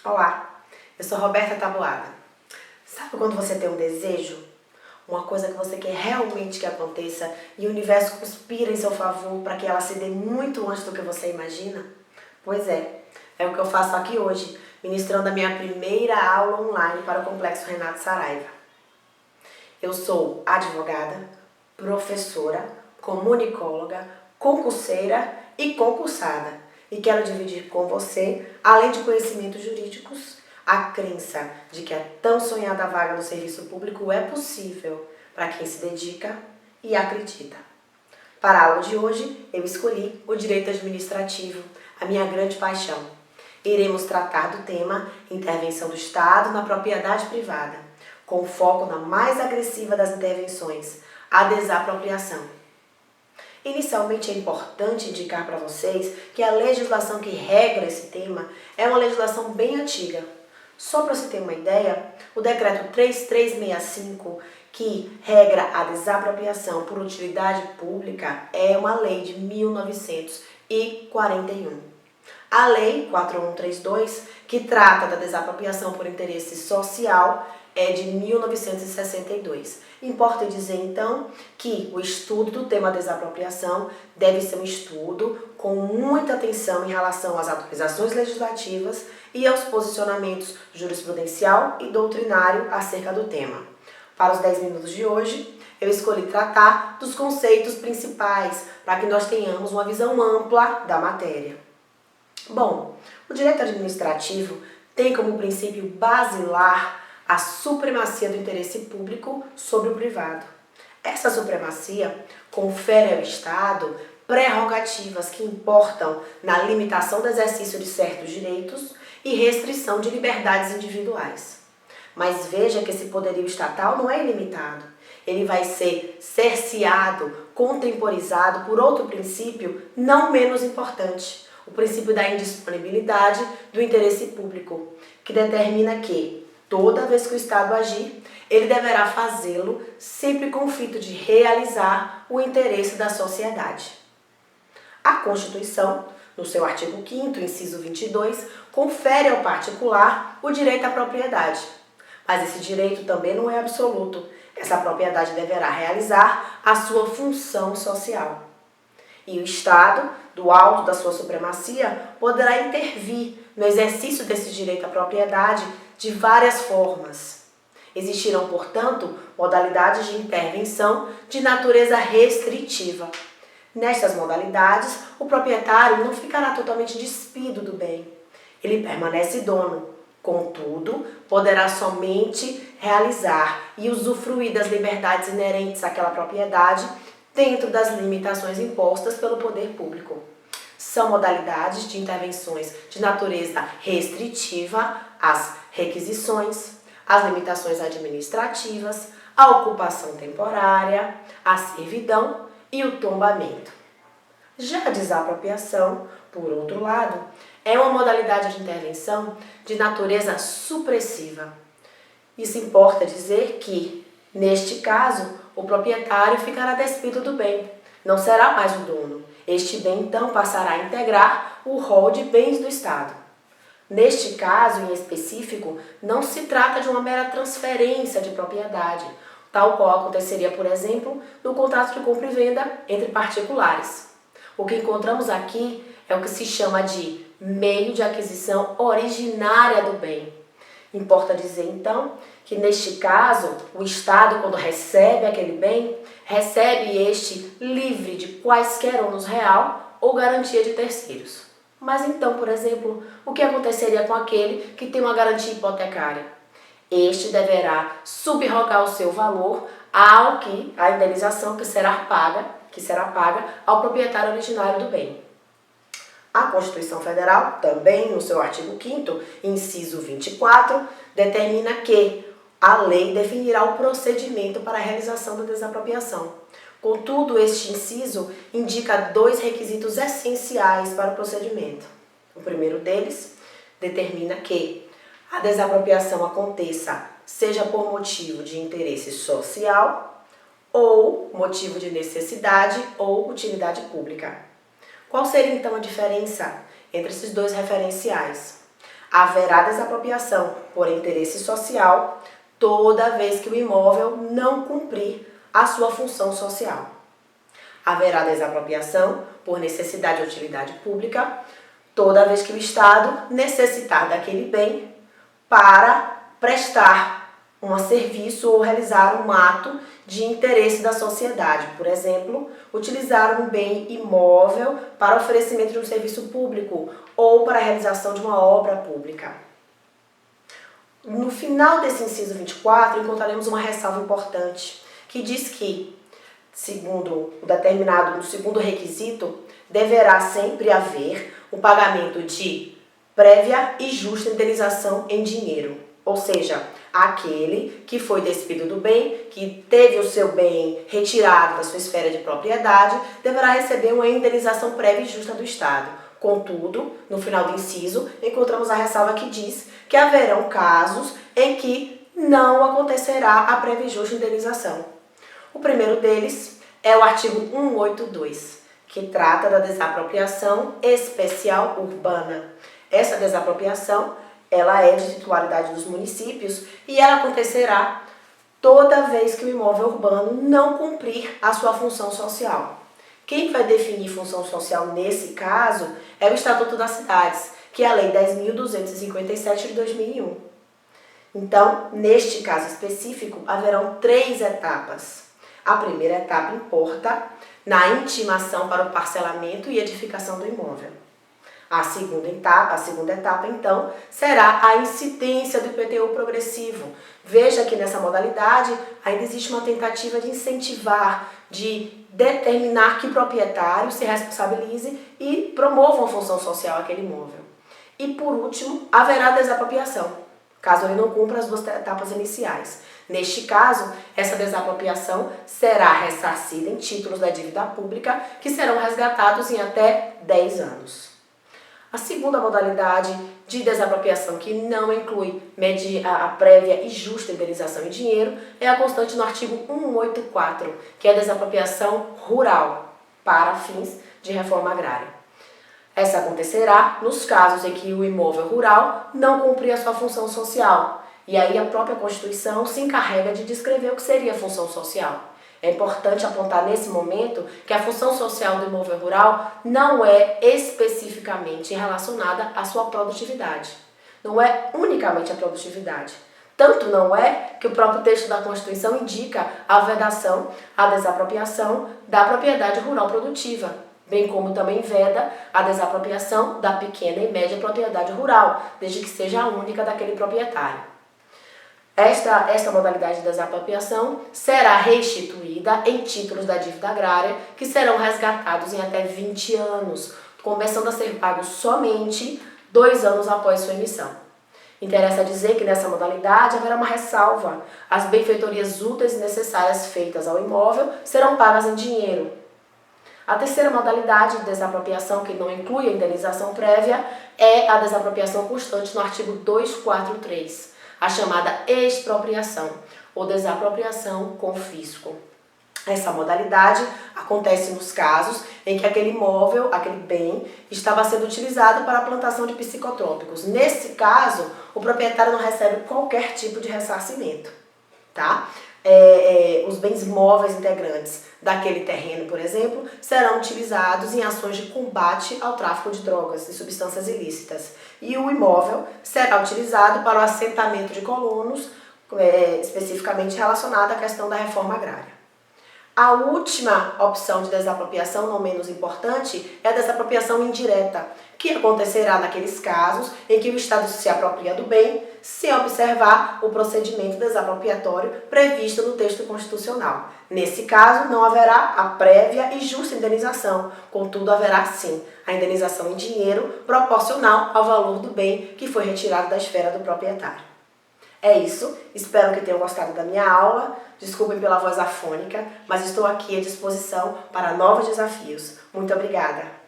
Olá, eu sou Roberta Taboada. Sabe quando você tem um desejo? Uma coisa que você quer realmente que aconteça e o universo conspira em seu favor para que ela se dê muito antes do que você imagina? Pois é o que eu faço aqui hoje, ministrando a minha primeira aula online para o Complexo Renato Saraiva. Eu sou advogada, professora, comunicóloga, concurseira e concursada. E quero dividir com você, além de conhecimentos jurídicos, a crença de que a tão sonhada vaga no serviço público é possível para quem se dedica e acredita. Para a aula de hoje, eu escolhi o direito administrativo, a minha grande paixão. Iremos tratar do tema intervenção do Estado na propriedade privada, com foco na mais agressiva das intervenções, a desapropriação. Inicialmente é importante indicar para vocês que a legislação que regra esse tema é uma legislação bem antiga. Só para você ter uma ideia, o decreto 3365, que regra a desapropriação por utilidade pública, é uma lei de 1941. A lei 4132, que trata da desapropriação por interesse social, é de 1962. Importa dizer, então, que o estudo do tema desapropriação deve ser um estudo com muita atenção em relação às atualizações legislativas e aos posicionamentos jurisprudencial e doutrinário acerca do tema. Para os 10 minutos de hoje, eu escolhi tratar dos conceitos principais para que nós tenhamos uma visão ampla da matéria. Bom, o direito administrativo tem como princípio basilar a supremacia do interesse público sobre o privado. Essa supremacia confere ao Estado prerrogativas que importam na limitação do exercício de certos direitos e restrição de liberdades individuais. Mas veja que esse poderio estatal não é ilimitado. Ele vai ser cerceado, contemporizado por outro princípio não menos importante, o princípio da indisponibilidade do interesse público, que determina que toda vez que o Estado agir, ele deverá fazê-lo sempre com o fito de realizar o interesse da sociedade. A Constituição, no seu artigo 5º, inciso 22, confere ao particular o direito à propriedade. Mas esse direito também não é absoluto. Essa propriedade deverá realizar a sua função social. E o Estado, do alto da sua supremacia, poderá intervir no exercício desse direito à propriedade de várias formas. Existirão, portanto, modalidades de intervenção de natureza restritiva. Nestas modalidades, o proprietário não ficará totalmente despido do bem. Ele permanece dono, contudo, poderá somente realizar e usufruir das liberdades inerentes àquela propriedade dentro das limitações impostas pelo poder público. São modalidades de intervenções de natureza restritiva as requisições, as limitações administrativas, a ocupação temporária, a servidão e o tombamento. Já a desapropriação, por outro lado, é uma modalidade de intervenção de natureza supressiva. Isso importa dizer que, neste caso, o proprietário ficará despido do bem, não será mais o dono. Este bem, então, passará a integrar o rol de bens do Estado. Neste caso, em específico, não se trata de uma mera transferência de propriedade, tal qual aconteceria, por exemplo, no contrato de compra e venda entre particulares. O que encontramos aqui é o que se chama de meio de aquisição originária do bem. Importa dizer, então, que neste caso, o Estado, quando recebe aquele bem, recebe este livre de quaisquer ônus real ou garantia de terceiros. Mas então, por exemplo, o que aconteceria com aquele que tem uma garantia hipotecária? Este deverá subrogar o seu valor à indenização que será paga ao proprietário originário do bem. A Constituição Federal, também no seu artigo 5º, inciso 24, determina que a lei definirá o procedimento para a realização da desapropriação. Contudo, este inciso indica 2 requisitos essenciais para o procedimento. O primeiro deles determina que a desapropriação aconteça seja por motivo de interesse social ou motivo de necessidade ou utilidade pública. Qual seria então a diferença entre esses 2 referenciais? haverá desapropriação por interesse social toda vez que o imóvel não cumprir a sua função social. Haverá desapropriação por necessidade de utilidade pública toda vez que o Estado necessitar daquele bem para prestar um serviço ou realizar um ato de interesse da sociedade. Por exemplo, utilizar um bem imóvel para oferecimento de um serviço público ou para a realização de uma obra pública. No final desse inciso 24, encontraremos uma ressalva importante, que diz que, segundo o determinado no segundo requisito, deverá sempre haver o pagamento de prévia e justa indenização em dinheiro, ou seja, aquele que foi despido do bem, que teve o seu bem retirado da sua esfera de propriedade, deverá receber uma indenização prévia e justa do Estado. Contudo, no final do inciso, encontramos a ressalva que diz que haverão casos em que não acontecerá a prévia e justa indenização. O primeiro deles é o artigo 182, que trata da desapropriação especial urbana. Essa desapropriação ela é de titularidade dos municípios e ela acontecerá toda vez que o imóvel urbano não cumprir a sua função social. Quem vai definir função social nesse caso é o Estatuto das Cidades, que é a Lei 10.257 de 2001. Então, neste caso específico, haverão 3 etapas. A primeira etapa importa na intimação para o parcelamento e edificação do imóvel. A segunda etapa, então, será a incidência do IPTU progressivo. Veja que nessa modalidade ainda existe uma tentativa de incentivar, de determinar que o proprietário se responsabilize e promova uma função social àquele imóvel. E, por último, haverá desapropriação, caso ele não cumpra as 2 etapas iniciais. Neste caso, essa desapropriação será ressarcida em títulos da dívida pública, que serão resgatados em até 10 anos. A segunda modalidade de desapropriação, que não inclui a prévia e justa indenização em dinheiro, é a constante no artigo 184, que é a desapropriação rural, para fins de reforma agrária. Essa acontecerá nos casos em que o imóvel rural não cumprir a sua função social, e aí a própria Constituição se encarrega de descrever o que seria a função social. É importante apontar nesse momento que a função social do imóvel rural não é especificamente relacionada à sua produtividade. Não é unicamente a produtividade. Tanto não é que o próprio texto da Constituição indica a vedação, a desapropriação da propriedade rural produtiva, bem como também veda a desapropriação da pequena e média propriedade rural, desde que seja a única daquele proprietário. Esta modalidade de desapropriação será restituída em títulos da dívida agrária, que serão resgatados em até 20 anos, começando a ser pagos somente 2 anos após sua emissão. Interessa dizer que nessa modalidade haverá uma ressalva. As benfeitorias úteis e necessárias feitas ao imóvel serão pagas em dinheiro. A terceira modalidade de desapropriação, que não inclui a indenização prévia, é a desapropriação constante no artigo 243. A chamada expropriação ou desapropriação com fisco. Essa modalidade acontece nos casos em que aquele imóvel, aquele bem, estava sendo utilizado para a plantação de psicotrópicos. Nesse caso, o proprietário não recebe qualquer tipo de ressarcimento, tá? Os bens móveis integrantes daquele terreno, por exemplo, serão utilizados em ações de combate ao tráfico de drogas e substâncias ilícitas. E o imóvel será utilizado para o assentamento de colonos, especificamente relacionado à questão da reforma agrária. A última opção de desapropriação, não menos importante, é a desapropriação indireta, que acontecerá naqueles casos em que o Estado se apropria do bem sem observar o procedimento desapropriatório previsto no texto constitucional. Nesse caso, não haverá a prévia e justa indenização, contudo, haverá sim a indenização em dinheiro proporcional ao valor do bem que foi retirado da esfera do proprietário. É isso, espero que tenham gostado da minha aula. Desculpem pela voz afônica, mas estou aqui à disposição para novos desafios. Muito obrigada!